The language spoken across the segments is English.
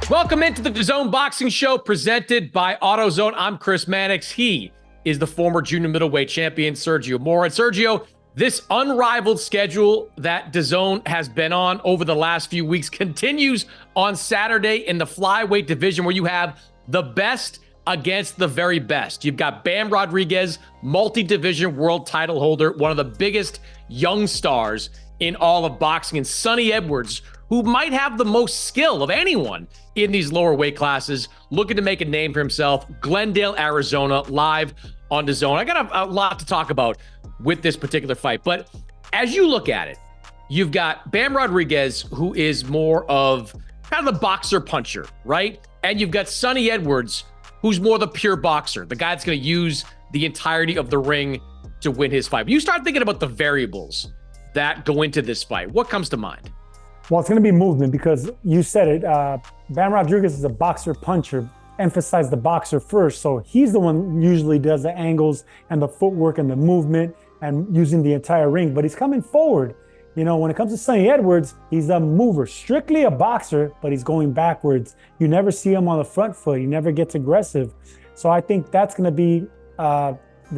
Welcome into the DAZN Boxing Show presented by AutoZone. I'm Chris Mannix. He is the former junior middleweight champion, Sergio Mora. And Sergio, this unrivaled schedule that DAZN has been on over the last few weeks continues on Saturday in the flyweight division, where you have the best against the very best. You've got Bam Rodriguez, multi-division world title holder, one of the biggest young stars in all of boxing, and Sonny Edwards, who might have the most skill of anyone in these lower weight classes, looking to make a name for himself. Glendale, Arizona, live on DAZN. I got a lot to talk about with this particular fight, but as you look at it, you've got Bam Rodriguez, who is more of kind of the boxer puncher, right? And you've got Sonny Edwards, who's more the pure boxer, the guy that's going to use the entirety of the ring to win his fight. When you start thinking about the variables that go into this fight, what comes to mind? Well, it's going to be movement, because you said it. Bam Rodriguez is a boxer puncher. Emphasize the boxer first. So he's the one who usually does the angles and the footwork and the movement and using the entire ring. But he's coming forward. You know, when it comes to Sonny Edwards, he's a mover, strictly a boxer, but he's going backwards. You never see him on the front foot. He never gets aggressive. So I think that's going to be the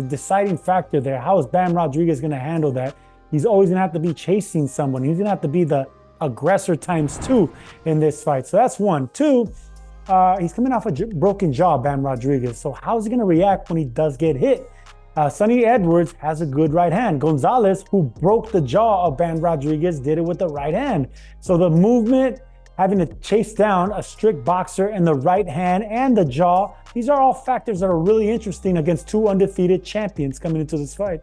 deciding factor there. How is Bam Rodriguez going to handle that? He's always going to have to be chasing someone. He's going to have to be the aggressor times 2 in this fight. So that's 1. 2, he's coming off a broken jaw, Bam Rodriguez. So how's he going to react when he does get hit? Sonny Edwards has a good right hand. Gonzalez, who broke the jaw of Bam Rodriguez, did it with the right hand. So the movement, having to chase down a strict boxer in the right hand and the jaw, these are all factors that are really interesting against 2 undefeated champions coming into this fight.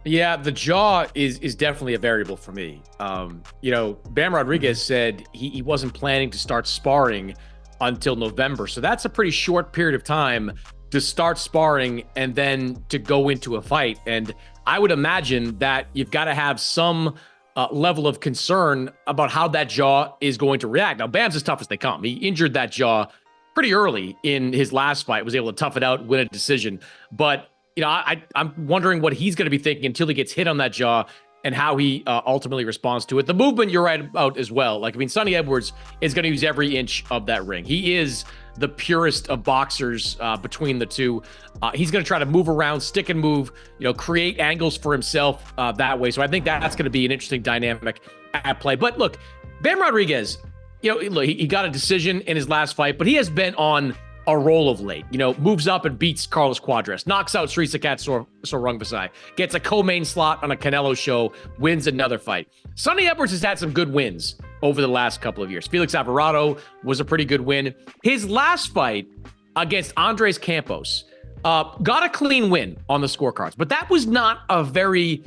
Yeah, the jaw is definitely a variable for me. Bam Rodriguez said he wasn't planning to start sparring until November. So that's a pretty short period of time to start sparring and then to go into a fight. And I would imagine that you've got to have some level of concern about how that jaw is going to react. Now, Bam's as tough as they come. He injured that jaw pretty early in his last fight, was able to tough it out, win a decision. But I'm wondering what he's going to be thinking until he gets hit on that jaw and how he ultimately responds to it. The movement, you're right about as well. Sonny Edwards is going to use every inch of that ring. He is the purest of boxers between the two. He's going to try to move around, stick and move, create angles for himself that way. So I think that's going to be an interesting dynamic at play. But look, Bam Rodriguez, he got a decision in his last fight, but he has been on a roll of late. Moves up and beats Carlos Cuadras, knocks out Sri Sakat Sorungvasai, gets a co-main slot on a Canelo show, wins another fight. Sonny Edwards has had some good wins over the last couple of years. Felix Alvarado was a pretty good win. His last fight against Andres Campos got a clean win on the scorecards, but that was not a very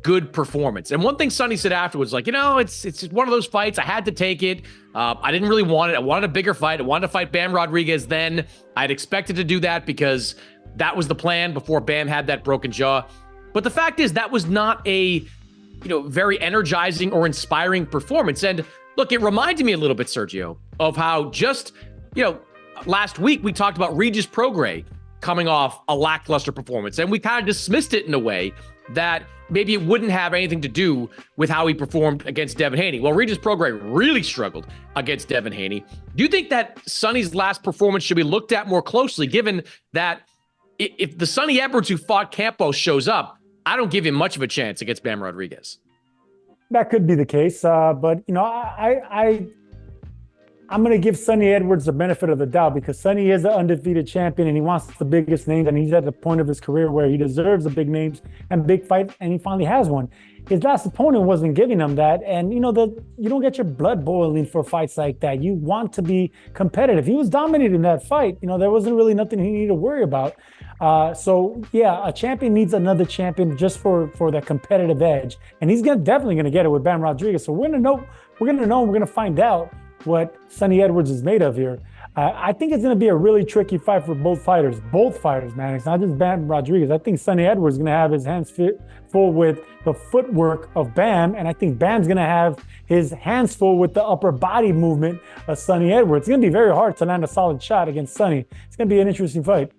good performance. And one thing Sonny said afterwards, it's one of those fights. I had to take it. I didn't really want it. I wanted a bigger fight. I wanted to fight Bam Rodriguez then. I'd expected to do that because that was the plan before Bam had that broken jaw. But the fact is that was not a, very energizing or inspiring performance. And look, it reminded me a little bit, Sergio, of how just, last week we talked about Regis Prograis coming off a lackluster performance. And we kind of dismissed it in a way that maybe it wouldn't have anything to do with how he performed against Devin Haney. Well, Regis Prograis really struggled against Devin Haney. Do you think that Sonny's last performance should be looked at more closely, given that if the Sonny Edwards who fought Campos shows up, I don't give him much of a chance against Bam Rodriguez? That could be the case, but I'm going to give Sonny Edwards the benefit of the doubt, because Sonny is an undefeated champion and he wants the biggest names, and he's at the point of his career where he deserves the big names and big fights, and he finally has one. His last opponent wasn't giving him that, and you don't get your blood boiling for fights like that. You want to be competitive. He was dominating that fight. There wasn't really nothing he needed to worry about. A champion needs another champion just for that competitive edge, and he's definitely going to get it with Bam Rodriguez. So we're going to find out what Sonny Edwards is made of here. I think it's going to be a really tricky fight for both fighters, man. It's not just Bam Rodriguez. I think Sonny Edwards is going to have his hands full with the footwork of Bam, and I think Bam's going to have his hands full with the upper body movement of Sonny Edwards. It's going to be very hard to land a solid shot against Sonny. It's going to be an interesting fight.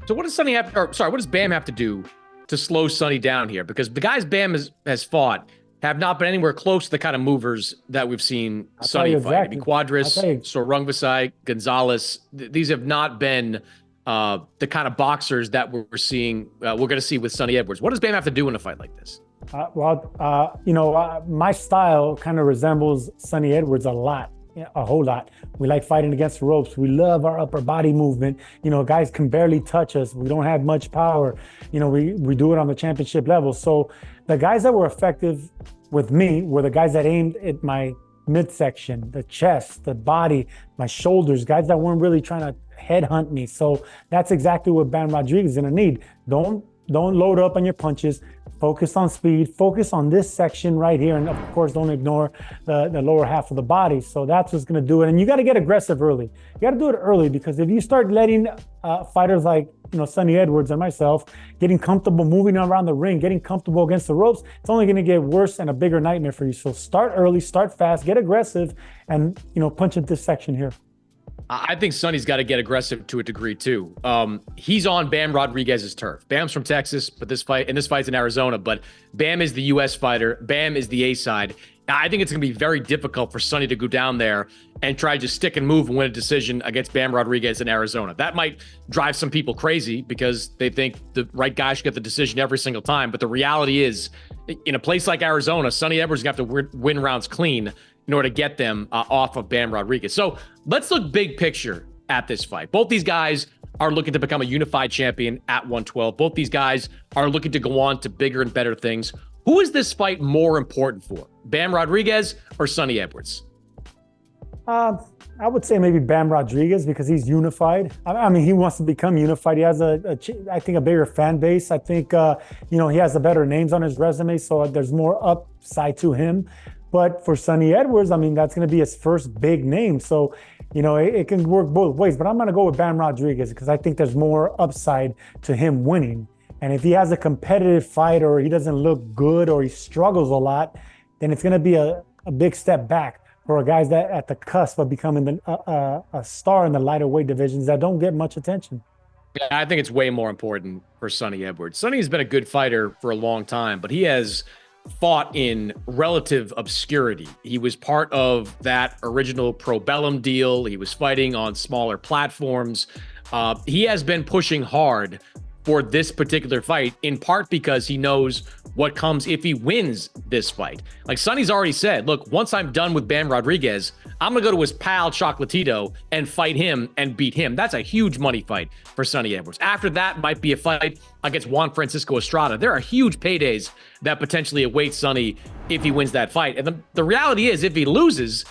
So what does what does Bam have to do to slow Sonny down here? Because the guys Bam has fought, have not been anywhere close to the kind of movers that we've seen Sonny fight. I mean, Quadras, Sorungvasai, Gonzalez, these have not been the kind of boxers that we're seeing, we're going to see with Sonny Edwards. What does Bam have to do in a fight like this? My style kind of resembles Sonny Edwards a whole lot. We like fighting against the ropes. We love our upper body movement. Guys can barely touch us. We don't have much power. We do it on the championship level. So the guys that were effective with me were the guys that aimed at my midsection, the chest, the body, my shoulders, guys that weren't really trying to headhunt me. So that's exactly what Bam Rodriguez is going to need. Don't load up on your punches. Focus on speed, focus on this section right here. And of course, don't ignore the lower half of the body. So that's what's going to do it. And you got to get aggressive early. You got to do it early, because if you start letting fighters like, Sonny Edwards and myself getting comfortable moving around the ring, getting comfortable against the ropes, it's only going to get worse and a bigger nightmare for you. So start early, start fast, get aggressive, and, punch at this section here. I think Sonny's got to get aggressive to a degree too. He's on Bam Rodriguez's turf. Bam's from Texas, but this fight's in Arizona. But Bam is the U.S. fighter. Bam is the A side. I think it's going to be very difficult for Sonny to go down there and try to just stick and move and win a decision against Bam Rodriguez in Arizona. That might drive some people crazy because they think the right guy should get the decision every single time. But the reality is, in a place like Arizona, Sonny Edwards is going to have to win rounds clean in order to get them off of Bam Rodriguez. So let's look big picture at this fight. Both these guys are looking to become a unified champion at 112. Both these guys are looking to go on to bigger and better things. Who is this fight more important for? Bam Rodriguez or Sonny Edwards? I would say maybe Bam Rodriguez, because he's unified. I mean, he wants to become unified. He has I think a bigger fan base. I think, he has the better names on his resume, so there's more upside to him. But for Sonny Edwards, I mean, that's going to be his first big name. So, it can work both ways. But I'm going to go with Bam Rodriguez because I think there's more upside to him winning. And if he has a competitive fight, or he doesn't look good, or he struggles a lot, then it's going to be a big step back for guys that at the cusp of becoming a star in the lighter weight divisions that don't get much attention. Yeah, I think it's way more important for Sonny Edwards. Sonny has been a good fighter for a long time, but he has fought in relative obscurity. He was part of that original Pro Bellum deal. He was fighting on smaller platforms. He has been pushing hard for this particular fight, in part because he knows what comes if he wins this fight. Like Sonny's already said, look, once I'm done with Bam Rodriguez, I'm going to go to his pal Chocolatito and fight him and beat him. That's a huge money fight for Sonny Edwards. After that might be a fight against Juan Francisco Estrada. There are huge paydays that potentially await Sonny if he wins that fight. And the reality is, if he loses,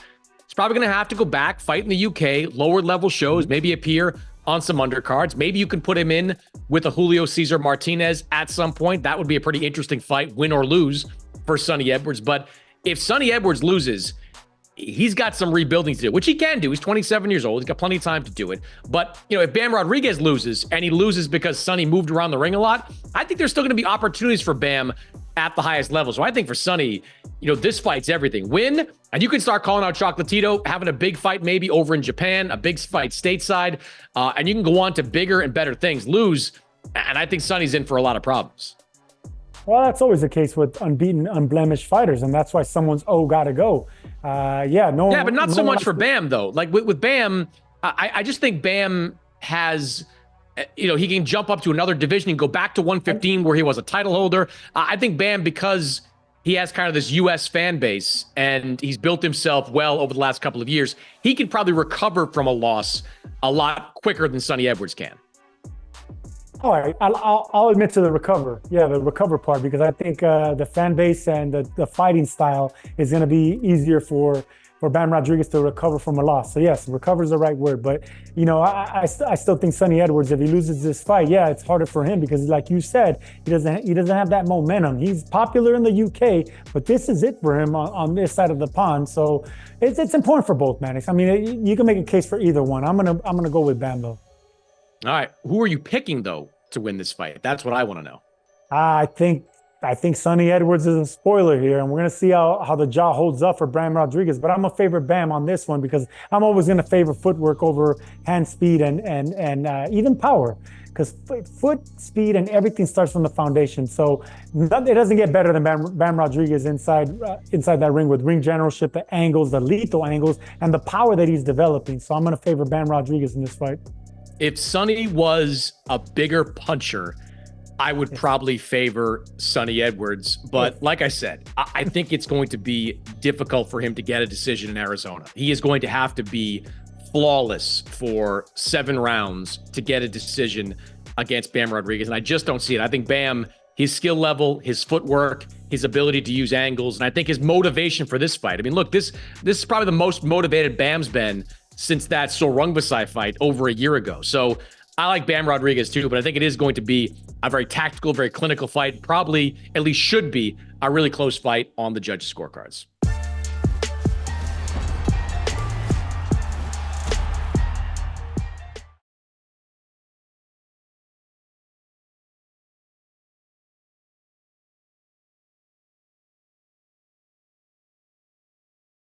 he's probably going to have to go back, fight in the UK, lower level shows, maybe appear on some undercards. Maybe you can put him in with a Julio Cesar Martinez at some point. That would be a pretty interesting fight, win or lose, for Sonny Edwards. But if Sonny Edwards loses, he's got some rebuilding to do, which he can do. He's 27 years old. He's got plenty of time to do it. But, if Bam Rodriguez loses, and he loses because Sonny moved around the ring a lot, I think there's still going to be opportunities for Bam at the highest level. So I think for Sonny, this fight's everything. Win, and you can start calling out Chocolatito, having a big fight maybe over in Japan, a big fight stateside, and you can go on to bigger and better things. Lose, and I think Sonny's in for a lot of problems. Well, that's always the case with unbeaten, unblemished fighters, and that's why someone's got to go. But not so much for Bam, though. Like with Bam, I just think Bam has... he can jump up to another division and go back to 115 where he was a title holder. I think Bam, because he has kind of this U.S. fan base and he's built himself well over the last couple of years, he can probably recover from a loss a lot quicker than Sonny Edwards can. All right, I'll admit to the recover part, because I think the fan base and the fighting style is going to be easier for Bam Rodriguez to recover from a loss. So yes, recover is the right word. But, I still think Sonny Edwards, if he loses this fight, it's harder for him because, like you said, he doesn't have that momentum. He's popular in the UK, but this is it for him on this side of the pond. So it's important for both, Mannix. I mean, you can make a case for either one. I'm gonna go with Bam, though. All right, who are you picking though to win this fight? That's what I want to know. I think I think Sonny Edwards is a spoiler here, and we're going to see how the jaw holds up for Bam Rodriguez. But I'm going to favor Bam on this one because I'm always going to favor footwork over hand speed and even power, because foot speed and everything starts from the foundation. So it doesn't get better than Bam Rodriguez inside that ring, with ring generalship, the angles, the lethal angles, and the power that he's developing. So I'm going to favor Bam Rodriguez in this fight. If Sonny was a bigger puncher, I would probably favor Sonny Edwards. But like I said, I think it's going to be difficult for him to get a decision in Arizona. He is going to have to be flawless for 7 rounds to get a decision against Bam Rodriguez. And I just don't see it. I think Bam, his skill level, his footwork, his ability to use angles, and I think his motivation for this fight. I mean, look, this is probably the most motivated Bam's been since that Sor Rungvisai fight over a year ago. So I like Bam Rodriguez too, but I think it is going to be a very tactical, very clinical fight. Probably, at least should be, a really close fight on the judges' scorecards.